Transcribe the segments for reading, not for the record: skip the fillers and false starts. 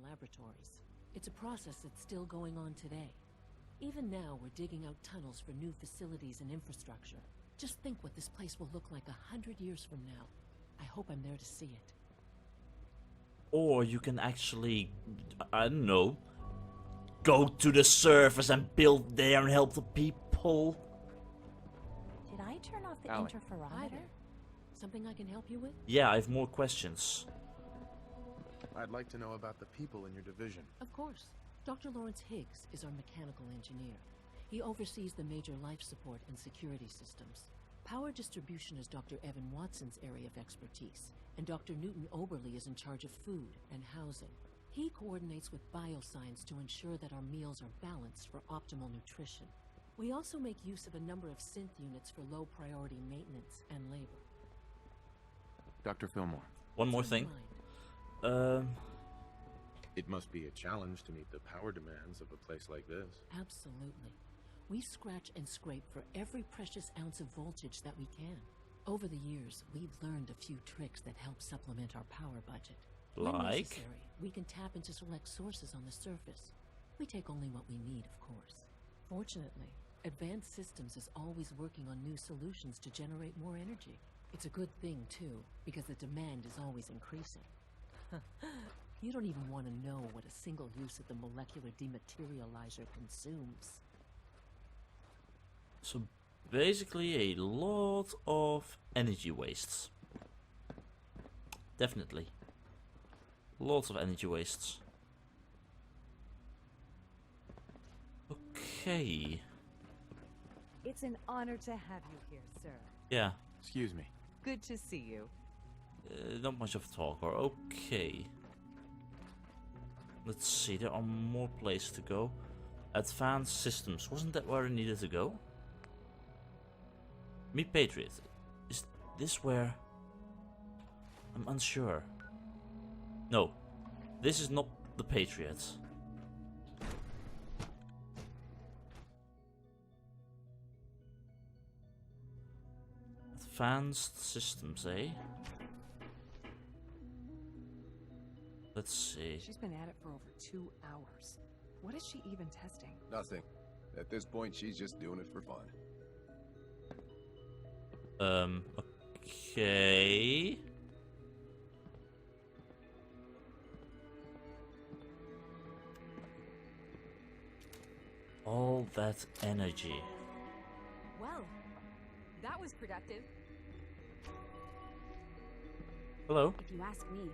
laboratories. It's a process that's still going on today. Even now, we're digging out tunnels for new facilities and infrastructure. Just think what this place will look like 100 years from now. I hope I'm there to see it. Or you can actually, I don't know, go to the surface and build there and help the people. Did I turn off the Alec. interferometer? Something I can help you with? Yeah, I have more questions. I'd like to know about the people in your division. Of course. Dr. Lawrence Higgs is our mechanical engineer. He oversees the major life support and security systems. Power distribution is Dr. Evan Watson's area of expertise, and Dr. Newton Oberly is in charge of food and housing. He coordinates with bioscience to ensure that our meals are balanced for optimal nutrition. We also make use of a number of synth units for low-priority maintenance and labor. Dr. Fillmore. One more thing. It must be a challenge to meet the power demands of a place like this. Absolutely. We scratch and scrape for every precious ounce of voltage that we can. Over the years, we've learned a few tricks that help supplement our power budget. When Like? necessary, we can tap into select sources on the surface. We take only what we need, of course. Fortunately, Advanced Systems is always working on new solutions to generate more energy. It's a good thing, too, because the demand is always increasing. You don't even want to know what a single use of the molecular dematerializer consumes. So basically a lot of energy wastes. Definitely. Lots of energy wastes. Okay. It's an honor to have you here, sir. Yeah. Excuse me. Good to see you. Not much of a talker. Okay. Let's see, there are more places to go. Advanced Systems. Wasn't that where I needed to go? Meet Patriot. Is this where... I'm unsure. No. This is not the Patriot. Advanced Systems, eh? Let's see. She's been at it for over 2 hours. What is she even testing? Nothing. At this point, she's just doing it for fun. Okay. All that energy. Well, that was productive. Hello? If you ask me,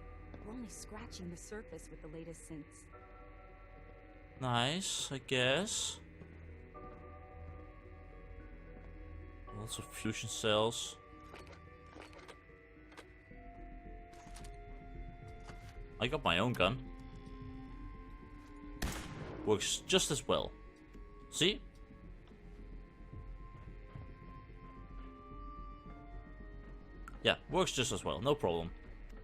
we're only scratching the surface with the latest synths. Nice, I guess. Lots of fusion cells. I got my own gun. Works just as well. See? Yeah, works just as well, no problem.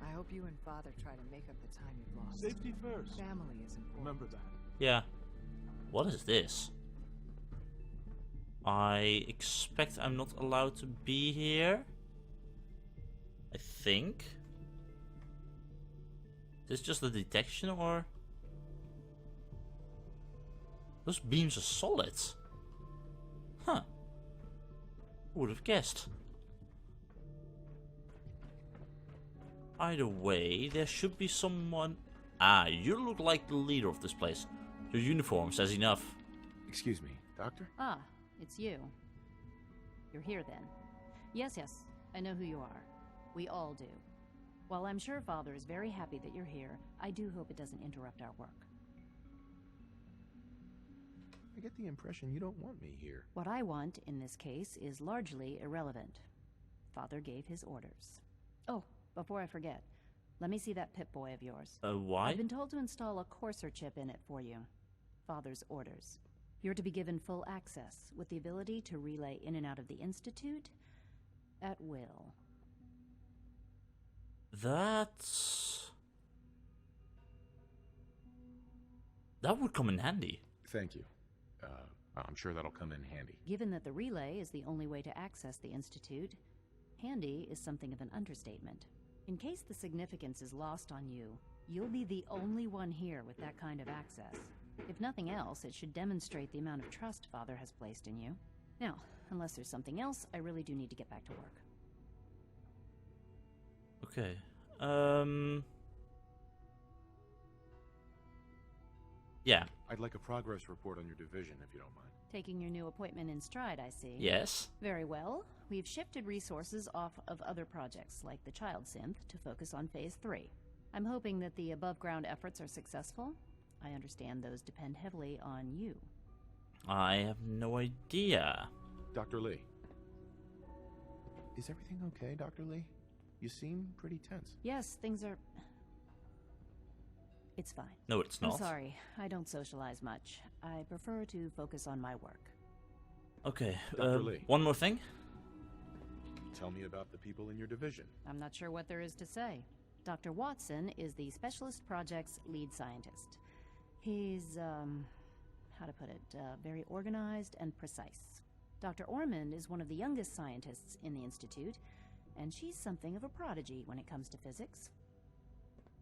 I hope you and Father try to make up the time you've lost. Safety first. Family is important. Remember that. Yeah. What is this? I expect I'm not allowed to be here. I think. Is this just a detection or? Those beams are solid. Huh. Who would have guessed? Either way, there should be someone... Ah, you look like the leader of this place. Your uniform says enough. Excuse me, Doctor? Ah, it's you. You're here then. Yes, I know who you are. We all do. While I'm sure Father is very happy that you're here, I do hope it doesn't interrupt our work. I get the impression you don't want me here. What I want, in this case, is largely irrelevant. Father gave his orders. Oh, before I forget, let me see that Pip-Boy of yours. Why? I've been told to install a courser chip in it for you. Father's orders. You're to be given full access, with the ability to relay in and out of the Institute at will. That's... That would come in handy. Thank you. I'm sure that'll come in handy. Given that the relay is the only way to access the Institute, handy is something of an understatement. In case the significance is lost on you, You'll be the only one here with that kind of access. If nothing else, it should demonstrate the amount of trust Father has placed in you. Now, unless there's something else, I really do need to get back to work. Okay. Yeah. I'd like a progress report on your division, if you don't mind. Taking your new appointment in stride, I see. Yes. Very well. We've shifted resources off of other projects, like the child synth, to focus on Phase 3. I'm hoping that the above-ground efforts are successful. I understand those depend heavily on you. I have no idea. Dr. Lee. Is everything okay, Dr. Lee? You seem pretty tense. Yes, things are... It's fine. No, it's not. I'm sorry. I don't socialize much. I prefer to focus on my work. Okay. Dr. Lee. One more thing. Tell me about the people in your division. I'm not sure what there is to say. Dr. Watson is the Specialist Project's lead scientist. He's, how to put it, very organized and precise. Dr. Ormond is one of the youngest scientists in the Institute, and she's something of a prodigy when it comes to physics.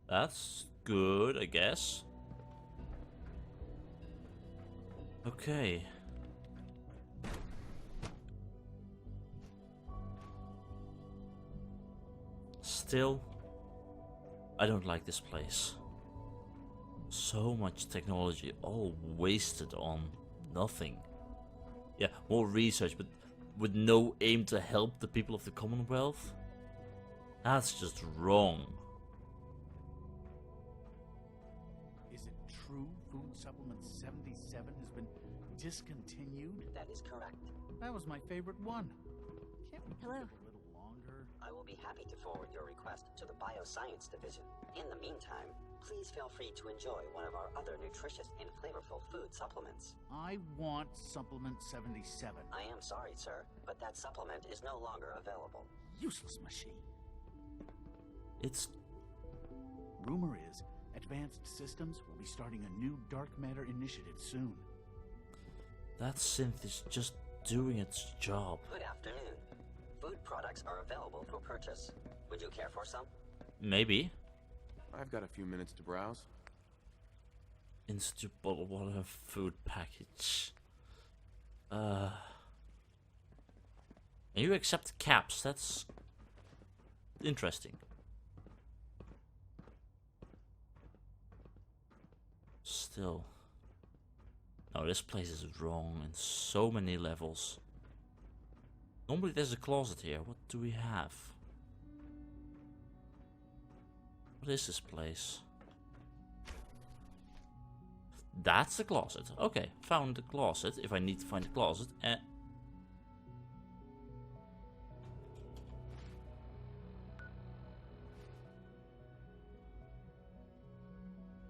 That's good, I guess. Okay. Still, I don't like this place. So much technology, all wasted on nothing. Yeah, more research, but with no aim to help the people of the Commonwealth? That's just wrong. Is it true Food Supplement 77 has been discontinued? That is correct. That was my favorite one. Can't we Hello. give it a little longer? I will be happy to forward your request to the Bioscience Division. In the meantime, please feel free to enjoy one of our other nutritious and flavorful food supplements. I want Supplement 77. I am sorry, sir, but that supplement is no longer available. Useless machine. It's... Rumor is, Advanced Systems will be starting a new dark matter initiative soon. That synth is just doing its job. Good afternoon. Food products are available for purchase. Would you care for some? Maybe. I've got a few minutes to browse. Institute bottled water food package. And you accept caps, that's interesting. Still. No, this place is wrong in so many levels. Normally there's a closet here. What do we have? What is this place? That's the closet. Okay, found the closet. If I need to find the closet.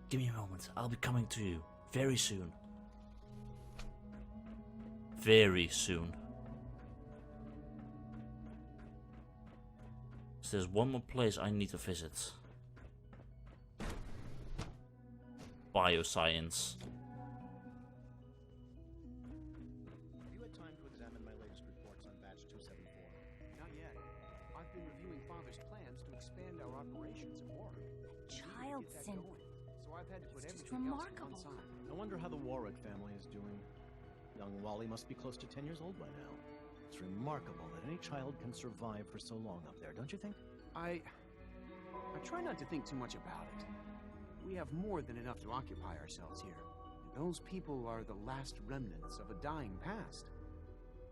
Give me a moment. I'll be coming to you very soon. Very soon. So there's one more place I need to visit. Bioscience. Have you had time to examine my latest reports on batch 274? Not yet. I've been reviewing Father's plans to expand our operations in Warwick. Child synth. So I've had to put It's just everything else to remarkable. one side. I wonder how the Warwick family is doing. Young Wally must be close to 10 years old by now. It's remarkable that any child can survive for so long up there, don't you think? I try not to think too much about it. We have more than enough to occupy ourselves here. And those people are the last remnants of a dying past.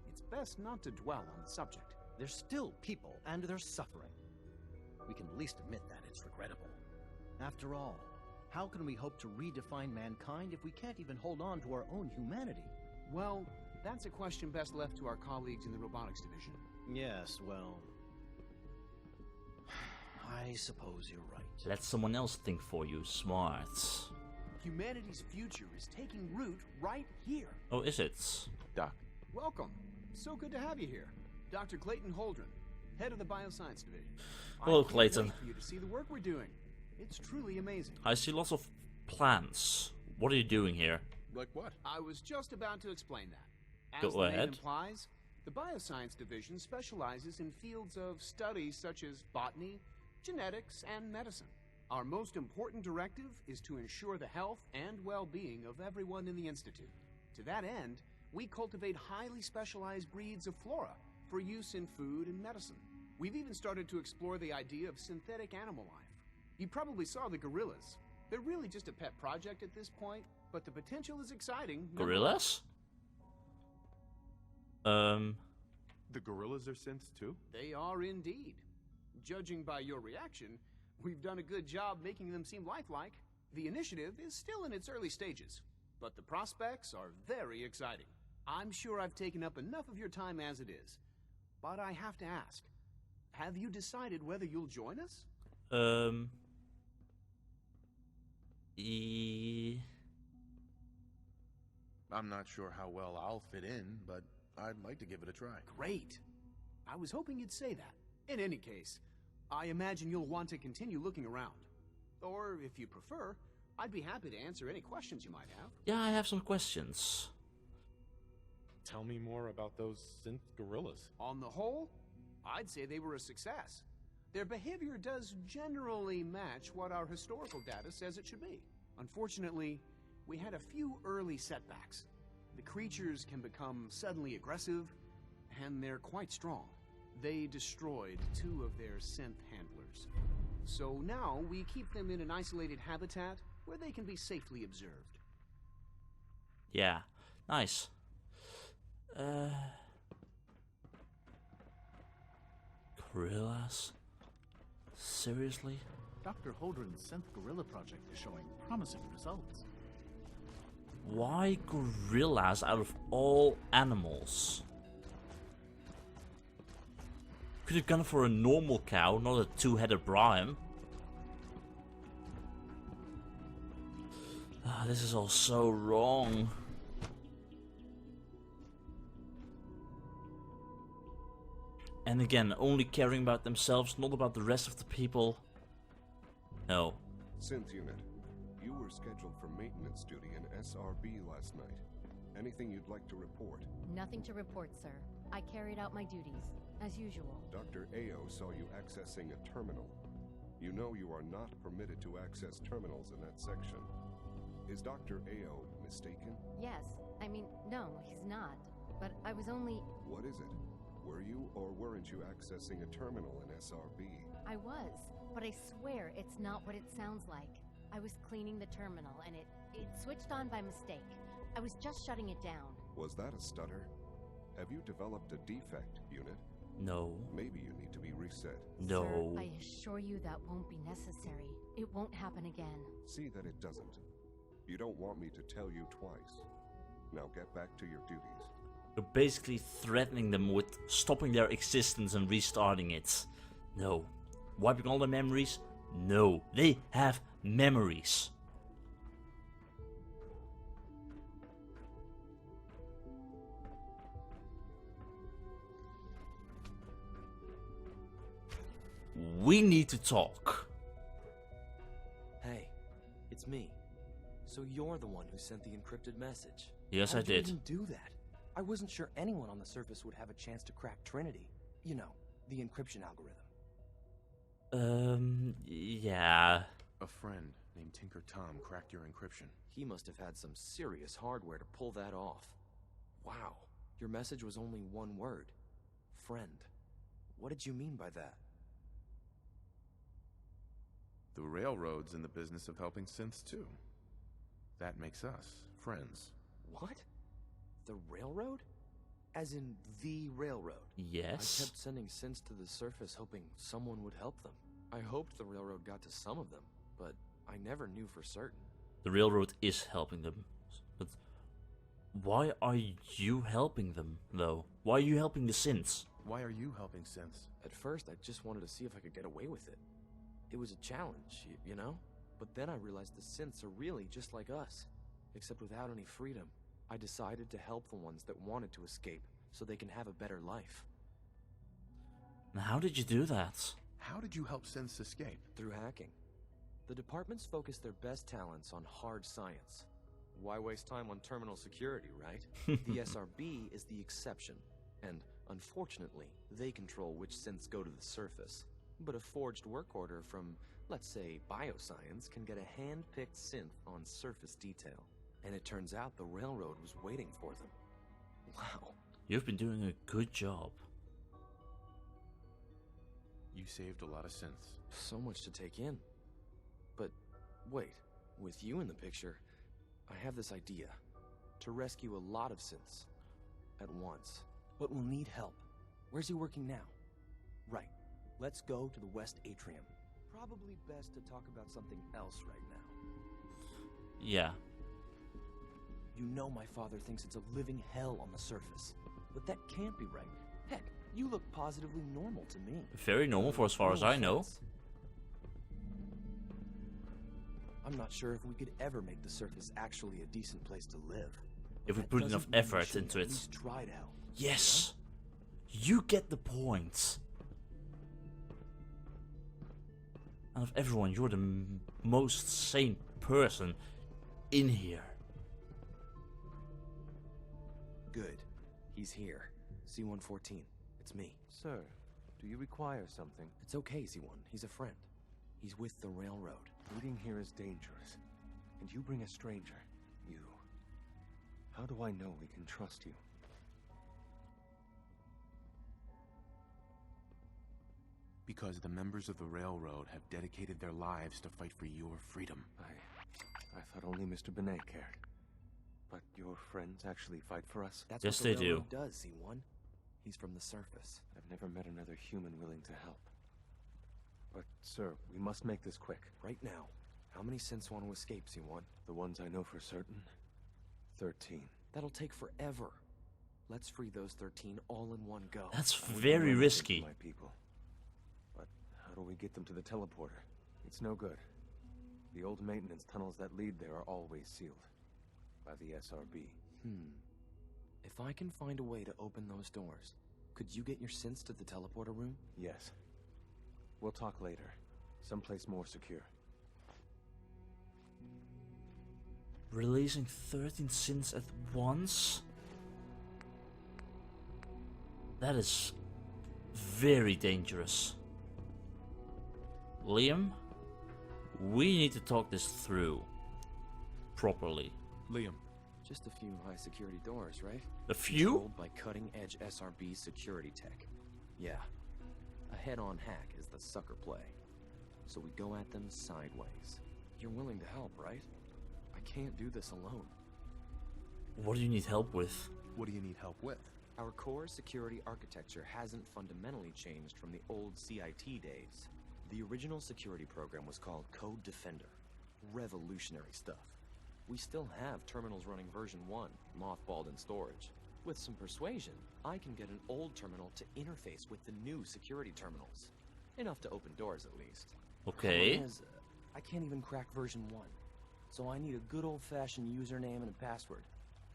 It's best not to dwell on the subject. They're still people, and they're suffering. We can at least admit that it's regrettable. After all, how can we hope to redefine mankind if we can't even hold on to our own humanity? Well, that's a question best left to our colleagues in the robotics division. Yes, well... I suppose you're right. Let someone else think for you, smart. Humanity's future is taking root right here. Oh, is it? Doc. Welcome. So good to have you here. Dr. Clayton Holdren, head of the Bioscience Division. Hello, I can't Clayton. wait for you to see the work we're doing. It's truly amazing. I see lots of plants. What are you doing here? Like what? I was just about to explain that. Go As the name ahead. implies, the Bioscience Division specializes in fields of study such as botany, genetics, and medicine. Our most important directive is to ensure the health and well-being of everyone in the Institute. To that end, we cultivate highly specialized breeds of flora for use in food and medicine. We've even started to explore the idea of synthetic animal life. You probably saw the gorillas. They're really just a pet project at this point, but the potential is exciting. Gorillas? The gorillas are synths too? They are indeed. Judging by your reaction, we've done a good job making them seem lifelike. The initiative is still in its early stages, but the prospects are very exciting. I'm sure I've taken up enough of your time as it is, but I have to ask, have you decided whether you'll join us? I'm not sure how well I'll fit in, but I'd like to give it a try. Great. I was hoping you'd say that. In any case, I imagine you'll want to continue looking around. Or, if you prefer, I'd be happy to answer any questions you might have. Yeah, I have some questions. Tell me more about those synth gorillas. On the whole, I'd say they were a success. Their behavior does generally match what our historical data says it should be. Unfortunately, we had a few early setbacks. The creatures can become suddenly aggressive, and they're quite strong. They destroyed 2 of their synth handlers. So now we keep them in an isolated habitat where they can be safely observed. Yeah, nice. Gorillas? Seriously? Dr. Holdren's synth gorilla project is showing promising results. Why gorillas out of all animals? Could have gone for a normal cow, not a 2-headed Brahim. This is all so wrong. And again, only caring about themselves, not about the rest of the people. No. Synth unit, you were scheduled for maintenance duty in SRB last night. Anything you'd like to report? Nothing to report, sir. I carried out my duties, as usual. Dr. Ao saw you accessing a terminal. You know you are not permitted to access terminals in that section. Is Dr. Ao mistaken? Yes. I mean, no, he's not. But I was only... What is it? Were you or weren't you accessing a terminal in SRB? I was, but I swear it's not what it sounds like. I was cleaning the terminal, and it switched on by mistake. I was just shutting it down. Was that a stutter? Have you developed a defect, unit? No. Maybe you need to be reset. No. Sir, I assure you that won't be necessary. It won't happen again. See that it doesn't. You don't want me to tell you twice. Now get back to your duties. You're basically threatening them with stopping their existence and restarting it. No. Wiping all the memories? No. They have memories. We need to talk. Hey, it's me. So you're the one who sent the encrypted message. Yes, How I did. You even do that? I wasn't sure anyone on the surface would have a chance to crack Trinity. You know, the encryption algorithm. Yeah. A friend named Tinker Tom cracked your encryption. He must have had some serious hardware to pull that off. Wow, your message was only one word. Friend. What did you mean by that? The Railroad's in the business of helping synths too. That makes us friends. What? The Railroad? As in the Railroad? Yes. I kept sending synths to the surface hoping someone would help them. I hoped the Railroad got to some of them, but I never knew for certain. The Railroad is helping them. But why are you helping them, though? Why are you helping the synths? Why are you helping synths? At first, I just wanted to see if I could get away with it. It was a challenge, you know? But then I realized the synths are really just like us, except without any freedom. I decided to help the ones that wanted to escape, so they can have a better life. And how did you do that? How did you help synths escape? Through hacking. The departments focus their best talents on hard science. Why waste time on terminal security, right? The SRB is the exception, and unfortunately, they control which synths go to the surface. But a forged work order from Let's say bioscience can get a hand-picked synth on surface detail. And it turns out the railroad was waiting for them. Wow. You've been doing a good job. You saved a lot of synths. So much to take in. But wait, with you in the picture, I have this idea. To rescue a lot of synths at once. But we'll need help. Where's he working now? Right. Let's go to the West Atrium. Probably best to talk about something else right now. Yeah. You know my father thinks it's a living hell on the surface. But that can't be right. Heck, you look positively normal to me. Very normal for as far as I know. I'm not sure if we could ever make the surface actually a decent place to live. If we put enough effort into it. Try it out. Yes. You get the point. Out of everyone, you're the most sane person in here. Good. He's here. C-114. It's me. Sir, do you require something? It's okay, Z1. He's a friend. He's with the railroad. Waiting here is dangerous. And you bring a stranger. You. How do I know we can trust you? Because the members of the railroad have dedicated their lives to fight for your freedom. I thought only Mr. Benet cared. But your friends actually fight for us? That's yes, what the they do. railroad does, Z1. He's from the surface. I've never met another human willing to help. But, sir, we must make this quick. Right now. How many synths want to escape, Z1? The ones I know for certain? 13. That'll take forever. Let's free those 13 all in one go. That's very risky. My people. But how do we get them to the teleporter? It's no good. The old maintenance tunnels that lead there are always sealed. By the SRB. If I can find a way to open those doors, could you get your synths to the teleporter room? Yes. We'll talk later. Someplace more secure. Releasing 13 synths at once? That is very dangerous. Liam, we need to talk this through properly. Liam. Just a few high security doors, right? A few? Controlled by cutting edge SRB security tech. Yeah. A head-on hack is the sucker play. So we go at them sideways. You're willing to help, right? I can't do this alone. What do you need help with? What do you need help with? Our core security architecture hasn't fundamentally changed from the old CIT days. The original security program was called Code Defender. Revolutionary stuff. We still have terminals running version 1, mothballed in storage. With some persuasion, I can get an old terminal to interface with the new security terminals. Enough to open doors, at least. Okay. I can't even crack version 1. So I need a good old-fashioned username and a password.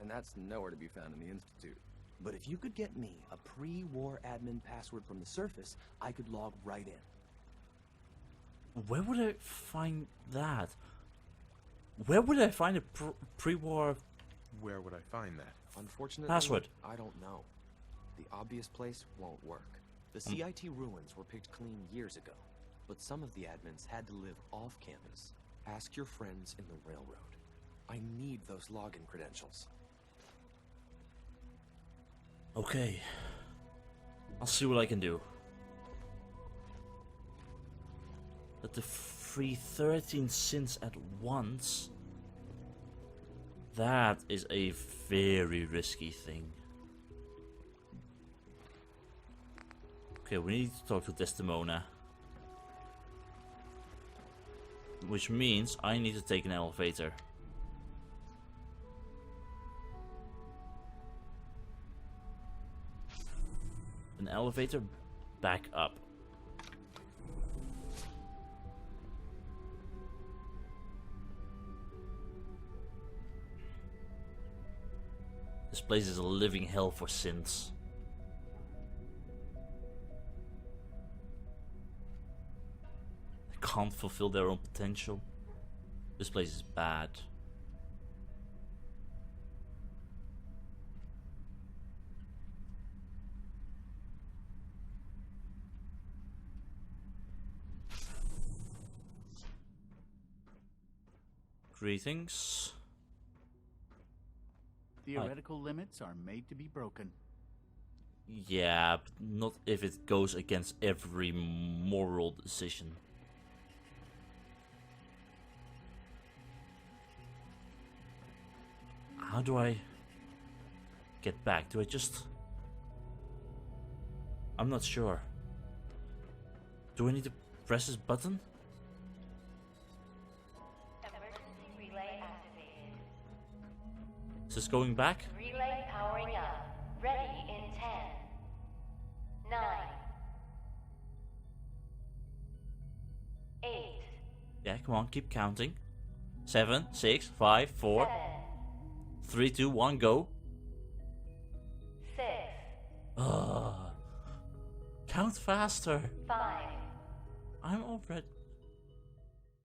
And that's nowhere to be found in the Institute. But if you could get me a pre-war admin password from the surface, I could log right in. Where would I find that? Where would I find a pre-war... Where would I find that? Unfortunately, password? I don't know. The obvious place won't work. The CIT ruins were picked clean years ago, but some of the admins had to live off campus. Ask your friends in the railroad. I need those login credentials. Okay. I'll see what I can do. But the free 13 synths at once... That is a very risky thing. Okay, we need to talk to Desdemona. Which means I need to take an elevator. An elevator back up. This place is a living hell for synths. They can't fulfill their own potential. This place is bad. Greetings. Theoretical limits are made to be broken. Yeah, but not if it goes against every moral decision. How do I get back? Do I just... I'm not sure. Do I need to press this button? Emergency relay activated. Is this going back? Relay powering up. Ready in 10, 9, 8. Yeah, come on, keep counting. 7, 6, 5, 4, 3, 2, 1, go. 6. Count faster. 5. I'm already...